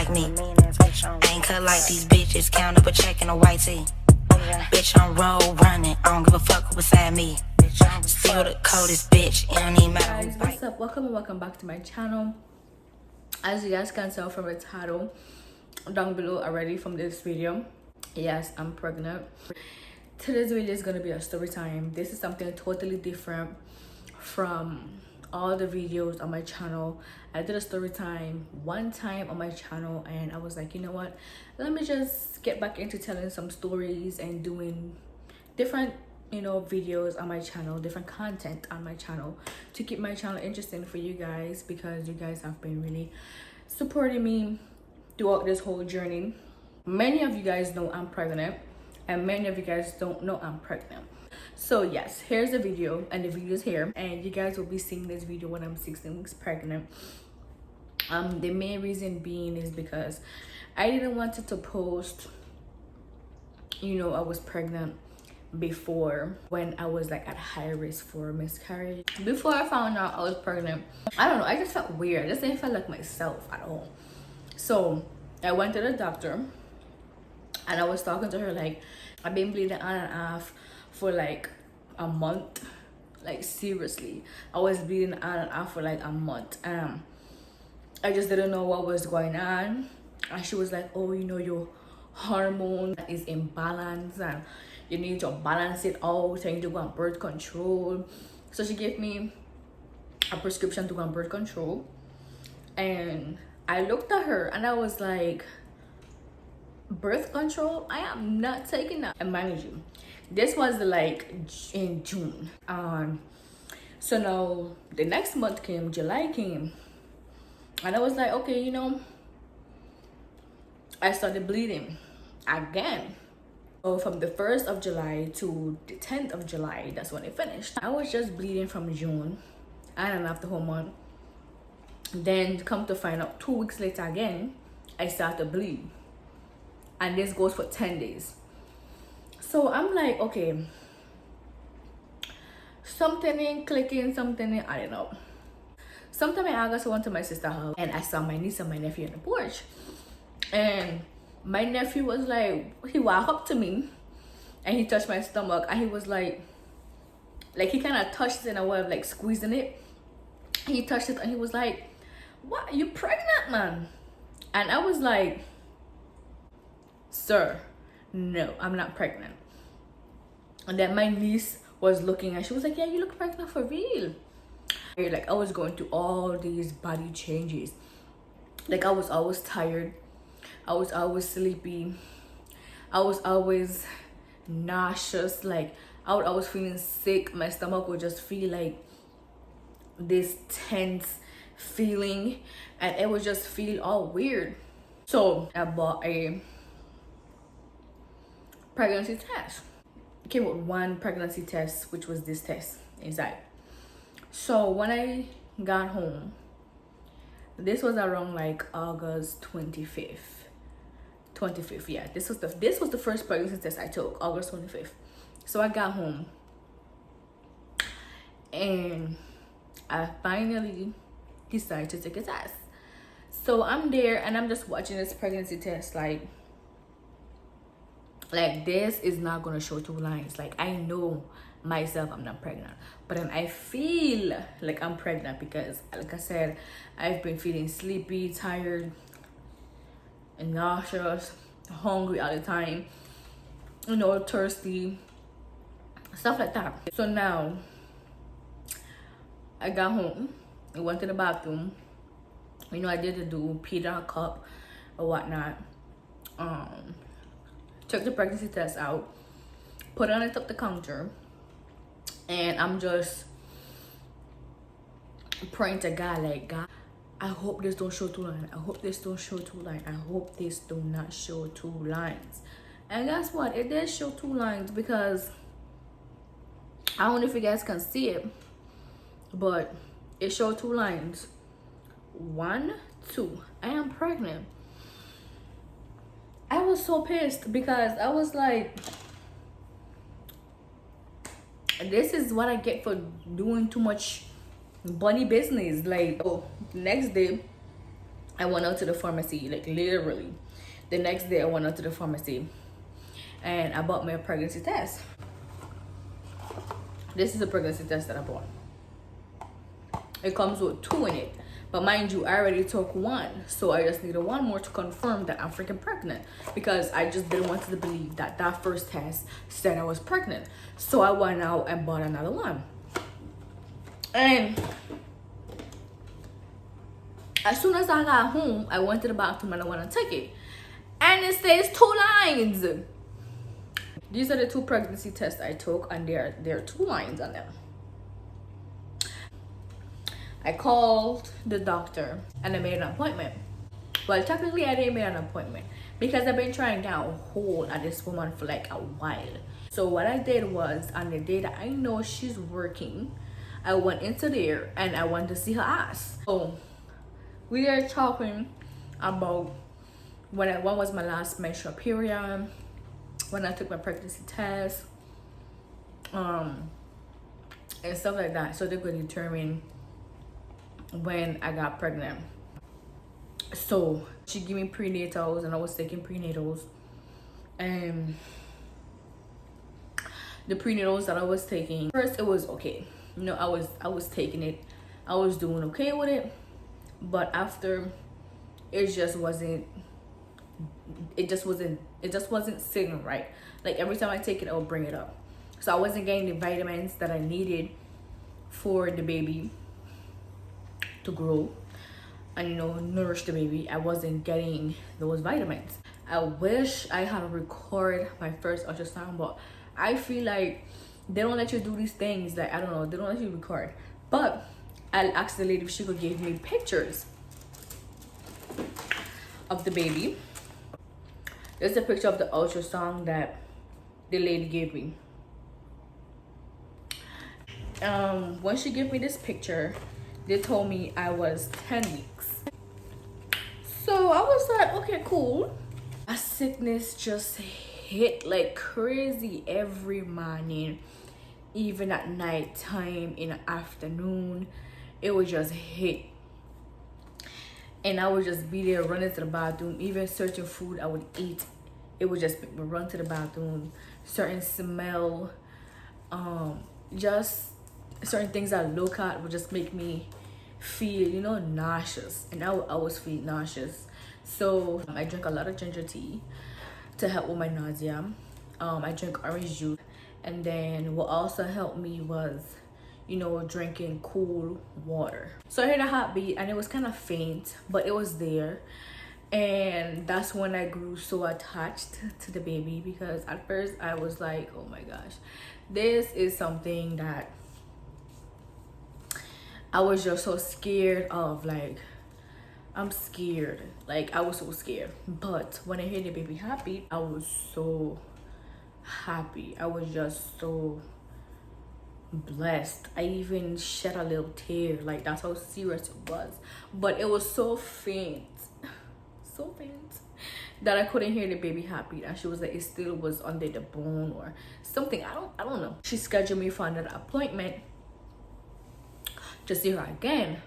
like me. Ain't cut like these bitches, count up a check in a white tee. Bitch, I'm road running, I don't give a fuck who beside me. Still the coldest bitch, it don't even matter who bite. What's up? Welcome and welcome back to my channel. As you guys can tell from the title down below already from this video, yes, I'm pregnant. Today's video is going to be a story time. This is something totally different from all the videos on my channel. I did a story time one time on my channel and I was like, you know what, let me just get back into telling some stories and doing different videos on my channel, different content on my channel to keep my channel interesting for you guys, because you guys have been really supporting me throughout this whole journey. Many of you guys know I'm pregnant and many of you guys don't know I'm pregnant. So yes, here's the video, and the video is here, and you guys will be seeing this video when I'm 16 weeks pregnant. The main reason being is because I didn't want to post I was pregnant before, when I was like at high risk for miscarriage. Before I found out I was pregnant, I don't know, I just felt weird. I just didn't feel like myself at all. So I went to the doctor and I was talking to her like, I've been bleeding on and off for like a month. Like seriously, I was bleeding on and off for like a month. I just didn't know what was going on, and she was like, oh, your hormone is imbalance and you need to balance it out and you need to go on birth control. So she gave me a prescription to go on birth control, and I looked at her and I was like, birth control? I am not taking that. And mind you, this was like in June. So now the next month came, July came, and I was like, okay, I started bleeding again. So from the 1st of July to the 10th of July, that's when it finished. I was just bleeding from June and after the whole month. Then come to find out 2 weeks later again, I started to bleed. And this goes for 10 days. So I'm like, okay, something ain't clicking, something ain't adding up. Sometime in August, I went to my sister's house and I saw my niece and my nephew on the porch. And my nephew was like, he walked up to me and he touched my stomach, and he was like he kind of touched it in a way of like squeezing it. He touched it and he was like, what, you pregnant, man? And I was like, sir, no, I'm not pregnant. And then my niece was looking and she was like, yeah, you look pregnant for real. Like I was going through all these body changes. Like I was always tired, I was always sleepy, I was always nauseous, like I was feeling sick. My stomach would just feel like this tense feeling and it would just feel all weird. So I bought a pregnancy test. It came with one pregnancy test, which was this test inside. So when I got home, this was around like August 25th. Yeah, this was the first pregnancy test I took, August 25th. So I got home and I finally decided to take a test. So I'm there and I'm just watching this pregnancy test like this is not gonna show 2 lines. Like I know myself I'm not pregnant, but then I feel like I'm pregnant because, like I said, I've been feeling sleepy, tired, and nauseous, hungry all the time, thirsty, stuff like that. So now I got home, I went to the bathroom, I did peed on a cup or whatnot, took the pregnancy test out, put it on the top of the counter, and I'm just praying to God, like, God, I hope this don't show 2 lines. I hope this don't show 2 lines. I hope this do not show 2 lines. And guess what? It did show 2 lines, because I don't know if you guys can see it, but it showed 2 lines. 1, 2. I am pregnant. I was so pissed because I was like, this is what I get for doing too much bunny business. Like, oh, next day I went out to the pharmacy, like literally the next day I went out to the pharmacy and I bought me a pregnancy test. This is a pregnancy test that I bought. It comes with 2 in it, but mind you, I already took 1, so I just needed 1 more to confirm that I'm freaking pregnant, because I just didn't want to believe that that first test said I was pregnant. So I went out and bought another one, and as soon as I got home, I went to the bathroom and I went and took it, and it says 2 lines. These are the 2 pregnancy tests I took, and there are 2 lines on them. I called the doctor and I made an appointment. Well, technically I didn't make an appointment because I've been trying down a hold at this woman for like a while. So what I did was, on the day that I know she's working, I went into there and I went to see her ass. So we are talking about when was my last menstrual period, when I took my pregnancy test, and stuff like that, so they could determine when I got pregnant. So she gave me prenatals and I was taking prenatals, and the prenatals that I was taking, first it was okay, you know, I was taking it, I was doing okay with it, but after it just wasn't sitting right. Like every time I take it, I would bring it up, so I wasn't getting the vitamins that I needed for the baby to grow and, you know, nourish the baby. I wasn't getting those vitamins. I wish I had recorded my first ultrasound, but I feel like they don't let you do these things. Like, I don't know, they don't let you record. But I'll ask the lady if she could give me pictures of the baby. There's a picture of the ultrasound that the lady gave me. When she gave me this picture, they told me I was 10 weeks. So I was like, okay, cool. My sickness just hit like crazy every morning, even at night time, in the afternoon. It would just hit. And I would just be there running to the bathroom. Even certain food I would eat, it would just make me run to the bathroom. Certain smell, just certain things I look at would just make me feel, you know, nauseous, and I would always feel nauseous. So I drink a lot of ginger tea to help with my nausea. I drink orange juice, and then what also helped me was, you know, drinking cool water. So I heard a heartbeat and it was kind of faint, but it was there. And that's when I grew so attached to the baby, because at first I was like, oh my gosh, this is something that I was just so scared of. Like, I'm scared. Like, I was so scared. But when I heard the baby happy, I was so happy. I was just so blessed. I even shed a little tear. Like, that's how serious it was. But it was so faint, so faint, that I couldn't hear the baby happy. And she was like, it still was under the bone or something. I don't know. She scheduled me for another appointment to see her again,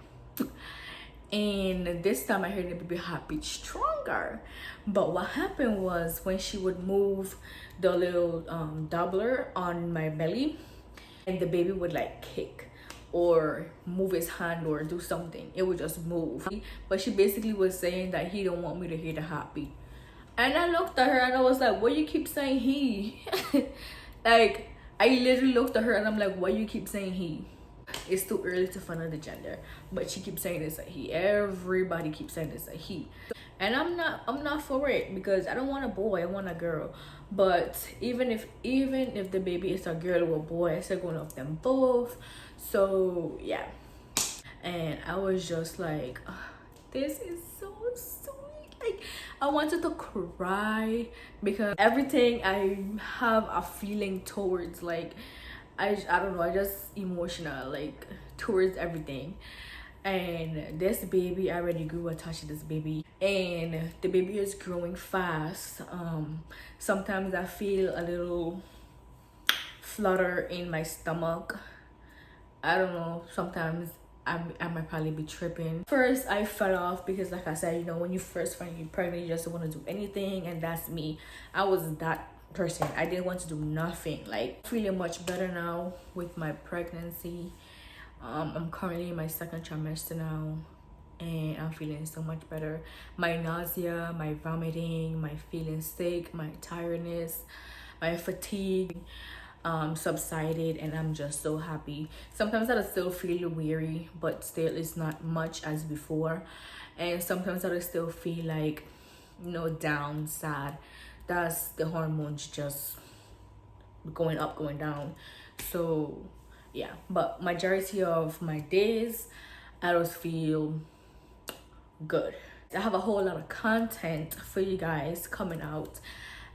and this time I heard the baby heartbeat stronger. But what happened was, when she would move the little doubler on my belly, and the baby would like kick or move his hand or do something, it would just move. But she basically was saying that he don't want me to hear the heartbeat. And I looked at her and I was like, why you keep saying he? Like, I literally looked at her and I'm like, why you keep saying he? It's too early to find out the gender, but she keeps saying it's a he. Everybody keeps saying it's a he, and I'm not for it, because I don't want a boy, I want a girl. But even if the baby is a girl or a boy, I still gonna love them both. So yeah, and I was just like, this is so sweet. Like, I wanted to cry, because everything I have a feeling towards, like, I don't know, I just emotional, like, towards everything. And this baby, I already grew attached to this baby, and the baby is growing fast. Sometimes I feel a little flutter in my stomach. I don't know, sometimes I might probably be tripping. First, I fell off because, like I said, you know, when you first find you're pregnant, you just don't want to do anything, and that's me. I was that person. I didn't want to do nothing. Like, feeling much better now with my pregnancy. I'm currently in my second trimester now, and I'm feeling so much better. My nausea, my vomiting, my feeling sick, my tiredness, my fatigue subsided, and I'm just so happy. Sometimes I still feel weary, but still it's not much as before, and sometimes I still feel like, you know, down, sad. That's the hormones just going up, going down. So yeah, but majority of my days I just feel good. I have a whole lot of content for you guys coming out,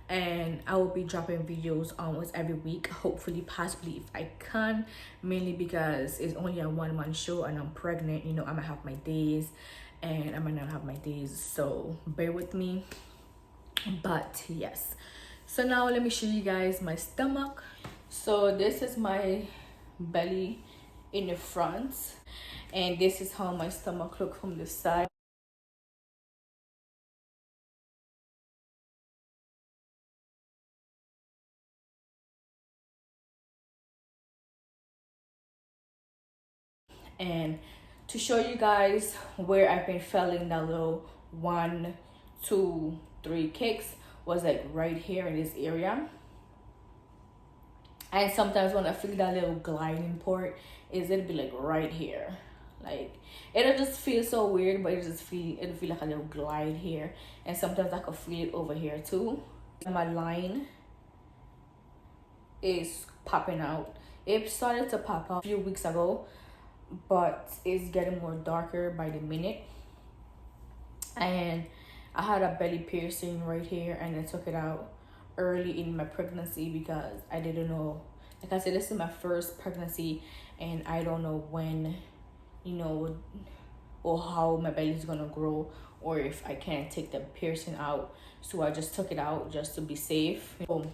and I will be dropping videos almost every week, hopefully, possibly, if I can, mainly because it's only a one-man show and I'm pregnant. You know, I'm gonna have my days and I might not have my days, so bear with me. But yes, so now let me show you guys my stomach. So this is my belly in the front, and this is how my stomach look from the side. And to show you guys where I've been feeling that little 1, 2, 3 kicks was like right here in this area. And sometimes when I feel that little gliding part, it'll be like right here. Like, it'll just feel so weird, but it'll feel like a little glide here. And sometimes I can feel it over here too. My line is popping out. It started to pop out a few weeks ago, but it's getting more darker by the minute. And I had a belly piercing right here, and I took it out early in my pregnancy because I didn't know. Like I said, this is my first pregnancy, and I don't know when, you know, or how my belly is gonna grow, or if I can't take the piercing out. So I just took it out just to be safe. So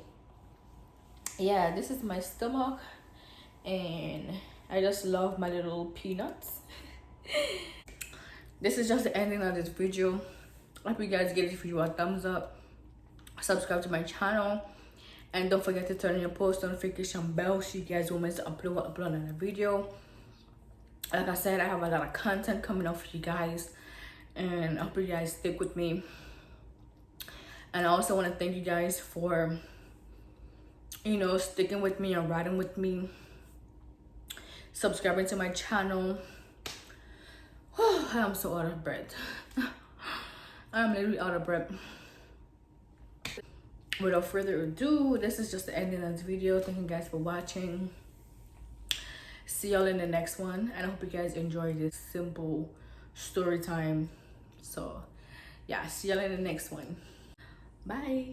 yeah, this is my stomach, and I just love my little peanuts. This is just the ending of this video. I hope you guys give this video a thumbs up, subscribe to my channel, and don't forget to turn on your post notification bell so you guys won't miss to upload another video. Like I said, I have a lot of content coming up for you guys, and I hope you guys stick with me. And I also want to thank you guys for, you know, sticking with me and riding with me, subscribing to my channel. I'm so out of breath. I'm literally out of breath. Without further ado, this is just the ending of this video. Thank you guys for watching. See y'all in the next one, and I hope you guys enjoy this simple story time. So yeah, see y'all in the next one. Bye.